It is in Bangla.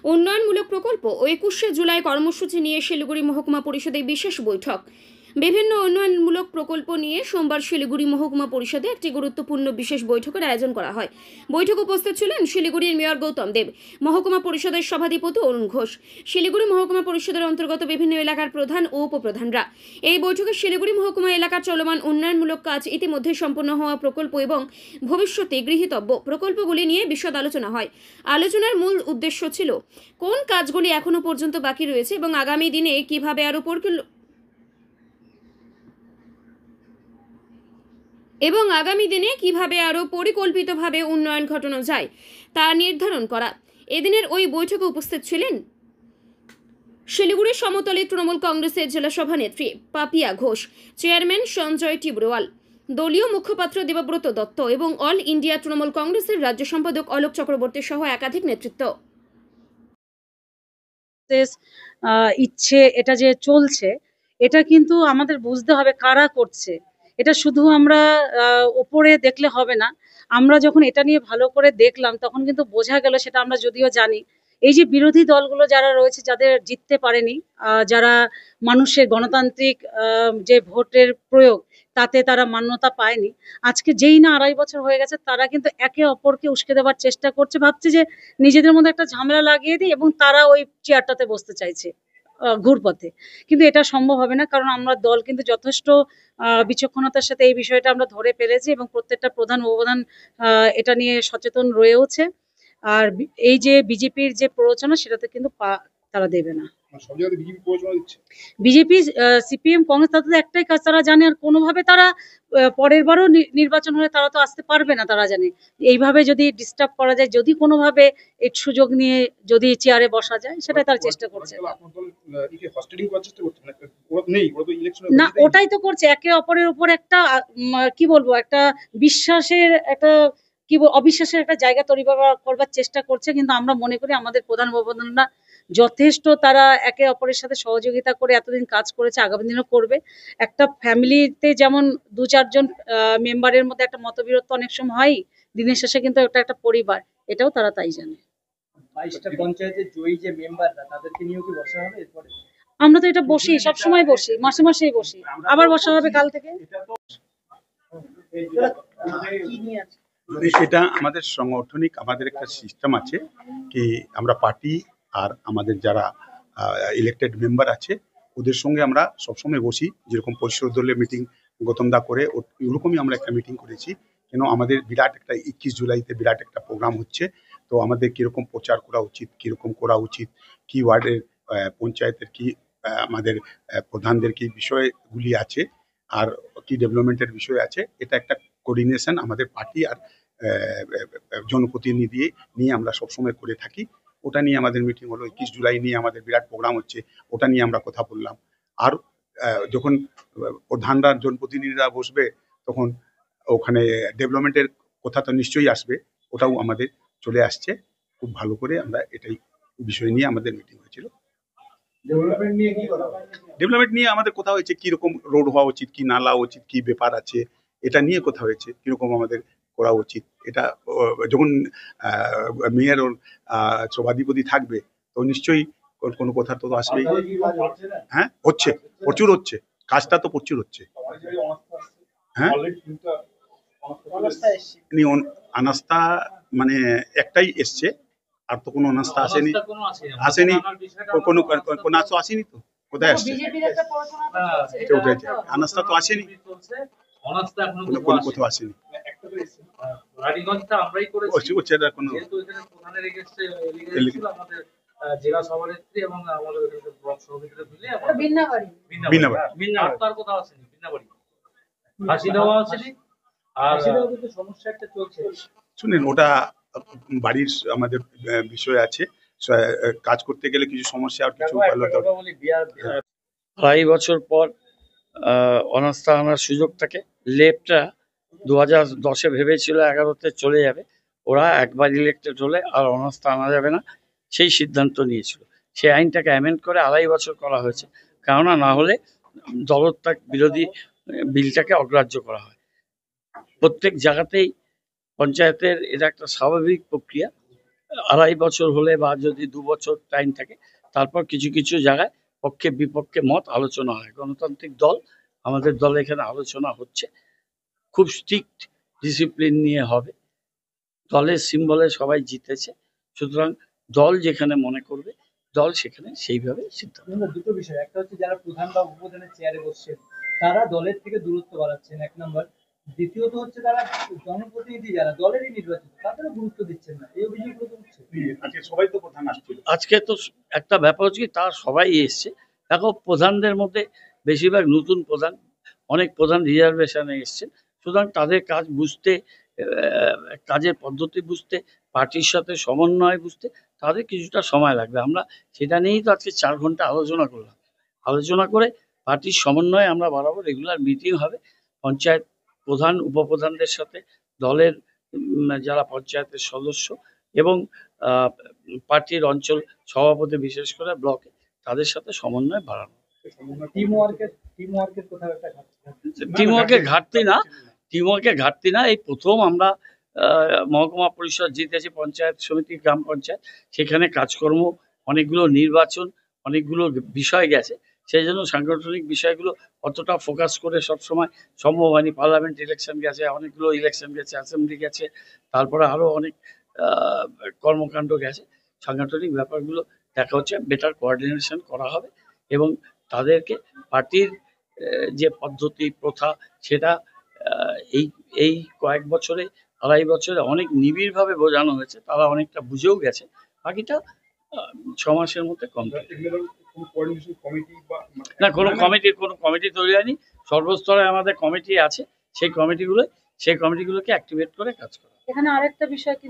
উন্নয়নমূলক প্রকল্প ও 21শে জুলাই কর্মসূচি নিয়ে শিলিগুড়ি মহকুমা পরিষদের বিশেষ বৈঠক। বিভিন্ন উন্নয়নমূলক প্রকল্প নিয়ে সোমবার শিলিগুড়ি মহকুমা পরিষদে একটি গুরুত্বপূর্ণ বিশেষ বৈঠকের আয়োজন করা হয়। বৈঠকে উপস্থিত ছিলেন শিলিগুড়ির মেয়র গৌতম দেব, মহকুমা পরিষদের সভাধিপতি অরুণ ঘোষ, শিলিগুড়ি মহকুমা পরিষদের অন্তর্গত বিভিন্ন এলাকার প্রধান ও উপপ্রধানরা। এই বৈঠকে শিলিগুড়ি মহকুমা এলাকার চলমান উন্নয়নমূলক কাজ, ইতিমধ্যে সম্পন্ন হওয়া প্রকল্প এবং ভবিষ্যতে গৃহীতব্য প্রকল্পগুলি নিয়ে বিশদ আলোচনা হয়। আলোচনার মূল উদ্দেশ্য ছিল কোন কাজগুলি এখনো পর্যন্ত বাকি রয়েছে এবং আগামী দিনে কিভাবে আরো পরিকল্পিতভাবে উন্নয়ন ঘটানো যায় তা নির্ধারণ করা। এদিনের ওই বৈঠকে উপস্থিত ছিলেন শিলিগুড়ি সমতলে তৃণমূল কংগ্রেসের জেলা সভানেত্রী পাপিয়া ঘোষ, চেয়ারম্যান সঞ্জয় টিবরোয়াল, দলীয় মুখপাত্র দেবব্রত দত্ত এবং অল ইন্ডিয়া তৃণমূল কংগ্রেসের রাজ্য সম্পাদক অলোক চক্রবর্তী সহ একাধিক নেতৃত্ব। ইচ্ছে এটা যে চলছে, এটা কিন্তু আমাদের বুঝতে হবে কারা করছে। এটা শুধু আমরা ওপরে দেখলে হবে না, আমরা যখন এটা নিয়ে ভালো করে দেখলাম তখন কিন্তু বোঝা গেল, সেটা আমরা যদিও জানি, এই যে বিরোধী দলগুলো যারা রয়েছে, যাদের জিততে পারেনি, যারা মানুষের গণতান্ত্রিক যে ভোটের প্রয়োগ তাতে তারা মান্যতা পায়নি, আজকে যেই না 2.5 বছর হয়ে গেছে, তারা কিন্তু একে অপরকে উস্কে দেওয়ার চেষ্টা করছে, ভাবছে যে নিজেদের মধ্যে একটা ঝামেলা লাগিয়ে দিই এবং তারা ওই চেয়ারটাতে বসতে চাইছে ঘুরপথে। কিন্তু এটা সম্ভব হবে না, কারণ আমরা দল কিন্তু যথেষ্ট বিচক্ষণতার সাথে এই বিষয়টা আমরা ধরে ফেলেছি এবং প্রত্যেকটা প্রধান উপপ্রধান এটা নিয়ে সচেতন রয়েওছে। আর এই যে বিজেপির যে প্ররোচনা, সেটাতে কিন্তু তারা দেবে না। বিজেপি, সিপিএম, কংগ্রেস, তাদের একটাই কাজ, তারা জানে আর কোনোভাবে তারা পরের বারও নির্বাচন হলে তারা তো আসতে পারবে না। তারা জানে এইভাবে যদি ডিস্টার্ব করা যায়, যদি কোনোভাবে এই সুযোগ নিয়ে যদি চেয়ারে বসা যায়, সেটা তার চেষ্টা করছে। না, ওটাই তো করছে, একে অপরের উপর একটা কি বলবো, একটা বিশ্বাসের একটা অবিশ্বাসের একটা জায়গা তৈরি করবার চেষ্টা করছে। কিন্তু আমরা মনে করি আমাদের প্রধান উপপ্রধানরা যথেষ্ট, তারা একে অপরের সাথে সহযোগিতা করে এতদিন কাজ করেছে, আগামী দিনও করবে। একটা ফ্যামিলিতে যেমন 2-4 জন মেম্বারের মধ্যে একটা মতবিরোধ অনেক সময় হয়, দিনের শেষে কিন্তু এটা একটা পরিবার, এটাও তারা তাই জানে। 22টা পঞ্চায়েতের জয়ী যে মেম্বাররা, তাদেরকে নিয়েও কি বসা হবে এরপরে? আমরা তো এটা বসি, সবসময় বসি, মাসে মাসেই বসি, আবার বসা হবে কাল থেকে। এটা আমাদের সাংগঠনিক, আমাদের একটা সিস্টেম আছে কি, আমরা পার্টি আর আমাদের যারা ইলেক্টেড মেম্বার আছে ওদের সঙ্গে আমরা সবসময় বসি। যেরকম পরিষদ দলীয় মিটিং গৌতম দা করে, ওরকমই আমরা একটা মিটিং করেছি। কেন আমাদের বিরাট একটা 21 জুলাইতে বিরাট একটা প্রোগ্রাম হচ্ছে, তো আমাদের কীরকম প্রচার করা উচিত, কীরকম করা উচিত, কি ওয়ার্ডের পঞ্চায়েতের কি আমাদের প্রধানদের কি বিষয়গুলি আছে আর কি ডেভেলপমেন্টের বিষয় আছে, এটা একটা কোঅর্ডিনেশন আমাদের পার্টি আর জনপ্রতিনিধি নিয়ে আমরা সবসময় করে থাকি। ওটা নিয়ে আমাদের মিটিং হলো। 21 জুলাই নিয়ে আমাদের বিরাট প্রোগ্রাম হচ্ছে, ওটা নিয়ে আমরা কথা বললাম। আর যখন প্রধানরা জনপ্রতিনিধিরা বসবে, তখন ওখানে ডেভেলপমেন্টের কথা তো নিশ্চয়ই আসবে, ওটাও আমাদের চলে আসছে। খুব ভালো করে আমরা এটাই বিষয় নিয়ে আমাদের মিটিং হয়েছিল। ডেভেলপমেন্ট নিয়ে আমাদের কথা হয়েছে, কিরকম রোড হওয়া উচিত, কি নালা উচিত, কি ব্যাপার আছে, এটা নিয়ে কথা হয়েছে, কিরকম আমাদের করা উচিত। এটা যখন মেয়র ওর সভাধিপতি থাকবে, তো নিশ্চয়ই কোনো কথা তো আসবেই। হ্যাঁ, হচ্ছে, প্রচুর হচ্ছে, কাজটা তো প্রচুর হচ্ছে। হ্যাঁ, অনাস্থা মানে একটাই এসছে, আর তো কোনো অনাস্থা আসেনি। কোনো আসেনি তো, কোথায় আসছে অনাস্থা তো আসেনি, কোনো কোথাও আসেনি। জেলা সভানেত্রী এবং আমাদের ব্লক সভাপতিরা মিলে কোথাও আসেনি, বিন্নাবাড়ি ফাঁসি দেওয়া আসেনি। আর সমস্যা একটা চলছে, শুনেন, ওটা বাড়ির আমাদের বিষয় আছে, কাজ করতে গেলে কিছু সমস্যা আর কিছু। 2.5 বছর পর অনাস্থা আনার সুযোগ থাকে। লেফটটা 2010-এ ভেবেছিল 11-তে চলে যাবে, ওরা একবার ইলেক্টেড হলে আর অনাস্থা আনা যাবে না, সেই সিদ্ধান্ত নিয়েছিল। সেই আইনটাকে অ্যামেন্ড করে 2.5 বছর করা হয়েছে, কেননা না হলে দলত্যাগ বিরোধী বিলটাকে অগ্রাহ্য করা হয়। প্রত্যেক জায়গাতেই পঞ্চায়েতের এটা একটা স্বাভাবিক প্রক্রিয়া, আড়াই বছর হলে বা যদি 2 বছর টাইম থাকে, তারপর কিছু কিছু জায়গায় পক্ষে বিপক্ষে মত আলোচনা হয়। গণতান্ত্রিক দল, আমাদের দলে এখানে আলোচনা হচ্ছে, খুব স্ট্রিক্ট ডিসিপ্লিন নিয়ে হবে। দলের সিম্বলে সবাই জিতেছে, সুতরাং দল যেখানে মনে করবে দল সেখানে সেইভাবে সিদ্ধান্ত নেবে। দুটো বিষয়, একটা হচ্ছে যারা প্রধান বা উপপ্রধানের চেয়ারে বসছেন তারা দলের থেকে দূরত্ব বাড়াচ্ছেন, এক নম্বর। দ্বিতীয়ত হচ্ছে তারা জনপ্রতিনিধি যারা দলেরই নির্বাচিত তাদেরও গুরুত্ব দিচ্ছেন না, এই অভিযোগগুলো তো উঠছে। আজকে সবাই তো প্রধান আসছিল। আজকে তো একটা ব্যাপার হচ্ছে কি, তার সবাই এসছে। দেখো, প্রধানদের মধ্যে বেশিরভাগ নতুন প্রধান, অনেক প্রধান রিজার্ভেশনে এসছেন, সুতরাং তাদের কাজ বুঝতে, কাজের পদ্ধতি বুঝতে, পার্টির সাথে সমন্বয় বুঝতে তাদের কিছুটা সময় লাগবে। আমরা সেটা নিয়েই তো আজকে 4 ঘন্টা আলোচনা করলাম। আলোচনা করে পার্টির সমন্বয়ে আমরা বাড়াবো, রেগুলার মিটিং হবে পঞ্চায়েত প্রধান উপপ্রধানদের সাথে, দলের যারা পঞ্চায়েতের সদস্য এবং পার্টির অঞ্চল সভাপতি, বিশেষ করে ব্লকে, তাদের সাথে সমন্বয় বাড়ানো। টিমওয়ার্কের কোথাও একটা টিমওয়ার্কের ঘাটতি না। এই প্রথম আমরা মহকুমা পরিষদ জিতেছি, পঞ্চায়েত সমিতি, গ্রাম পঞ্চায়েত, সেখানে কাজকর্ম, অনেকগুলো নির্বাচন, অনেকগুলো বিষয় গেছে, সেই জন্য সাংগঠনিক বিষয়গুলো অতটা ফোকাস করে সবসময় সম্ভব হয়নি। পার্লামেন্ট ইলেকশন গেছে, অনেকগুলো ইলেকশন গেছে, অ্যাসেম্বলি গেছে, তারপরে আরও অনেক কর্মকাণ্ড গেছে। সাংগঠনিক ব্যাপারগুলো দেখা হচ্ছে, বেটার কোঅর্ডিনেশন করা হবে এবং তাদেরকে পার্টির যে পদ্ধতি প্রথা সেটা এই কয়েক বছরে, আড়াই বছরে অনেক নিবিড়ভাবে বোঝানো হয়েছে, তারা অনেকটা বুঝেও গেছে। বাকিটা 6 মাসের মধ্যে কমপ্লিট। না, কোনো কমিটি তৈরি হয়নি। সর্বস্তরে আমাদের কমিটি আছে, সেই কমিটিগুলোকে অ্যাক্টিভেট করে কাজ করা। এখানে আরেকটা বিষয় কিন্তু